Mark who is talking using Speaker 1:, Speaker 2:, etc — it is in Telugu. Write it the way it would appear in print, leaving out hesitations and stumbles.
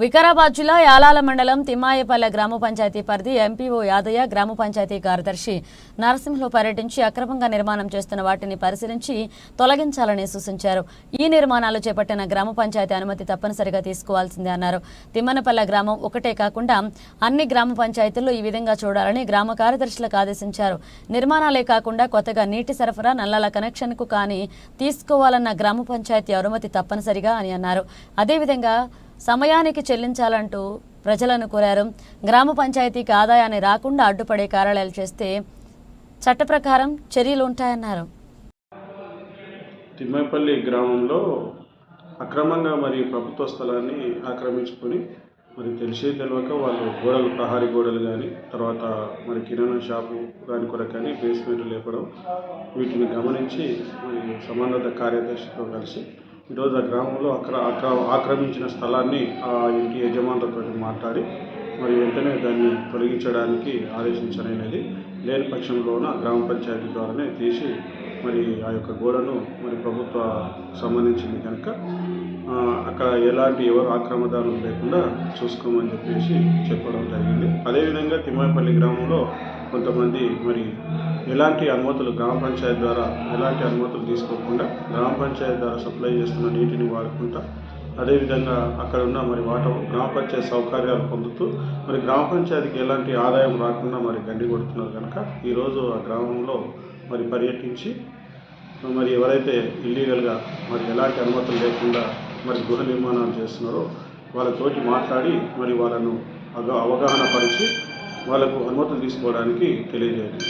Speaker 1: వికారాబాద్ జిల్లా యాలాల మండలం తిమ్మాయపల్లె గ్రామ పంచాయతీ పరిధి ఎంపీఓ యాదయ్య గ్రామ పంచాయతీ కార్యదర్శి నరసింహలో పర్యటించి అక్రమంగా నిర్మాణం చేస్తున్న వాటిని పరిశీలించి తొలగించాలని సూచించారు. ఈ నిర్మాణాలు చేపట్టిన గ్రామ పంచాయతీ అనుమతి తప్పనిసరిగా తీసుకోవాల్సిందే అన్నారు. తిమ్మనపల్లె గ్రామం ఒకటే కాకుండా అన్ని గ్రామ పంచాయతీల్లో ఈ విధంగా చూడాలని గ్రామ కార్యదర్శులకు ఆదేశించారు. నిర్మాణాలే కాకుండా కొత్తగా నీటి సరఫరా నల్లాల కనెక్షన్కు కానీ తీసుకోవాలన్న గ్రామ పంచాయతీ అనుమతి తప్పనిసరిగా అని అన్నారు. అదేవిధంగా సమయానికి చెల్లించాలంటూ ప్రజలను కోరారు. గ్రామ పంచాయతీకి ఆదాయాన్ని రాకుండా అడ్డుపడే కార్యాలయాలు చేస్తే చట్ట ప్రకారం చర్యలు ఉంటాయన్నారు.
Speaker 2: తిమ్మాయిపల్లి గ్రామంలో అక్రమంగా ప్రభుత్వ స్థలాన్ని ఆక్రమించుకొని తెలియక వాళ్ళు గోడలు ప్రహారీ గోడలు కానీ తర్వాత కిరాణా షాపు దాని కొరకు కానీ బేస్మెంట్ లేపడం వీటిని గమనించి సంబంధిత కార్యదర్శితో కలిసి ఈరోజు ఆ గ్రామంలో ఆక్రమించిన స్థలాన్ని ఆ ఇంటి యజమానులతో మాట్లాడి వెంటనే దాన్ని తొలగించడానికి ఆదేశించనేది. లేని పక్షంలోన గ్రామ పంచాయతీ ద్వారానే తీసి ఆ యొక్క గోడను ప్రభుత్వ సంబంధించింది కనుక అక్కడ ఎవరు ఆక్రమణదారులు లేకుండా చూసుకోమని చెప్పడం జరిగింది. అదేవిధంగా తిమ్మాయిపల్లి గ్రామంలో కొంతమంది ఎలాంటి అనుమతులు గ్రామ పంచాయతీ ద్వారా ఎలాంటి అనుమతులు తీసుకోకుండా గ్రామ పంచాయతీ ద్వారా సప్లై చేస్తున్న నీటిని వాడుకుంటా అదేవిధంగా అక్కడ ఉన్న వాటర్ గ్రామ పంచాయతీ సౌకర్యాలు పొందుతూ గ్రామ పంచాయతీకి ఎలాంటి ఆదాయం రాకుండా గండి కొడుతున్నారు కనుక ఈరోజు ఆ గ్రామంలో పర్యటించి ఎవరైతే ఇల్లీగల్గా ఎలాంటి అనుమతులు లేకుండా గృహ నిర్మాణాలు చేస్తున్నారో వాళ్ళతోటి మాట్లాడి వాళ్ళను అవగాహన పరిచి వాళ్ళకు అనుమతులు తీసుకోవడానికి తెలియజేయండి.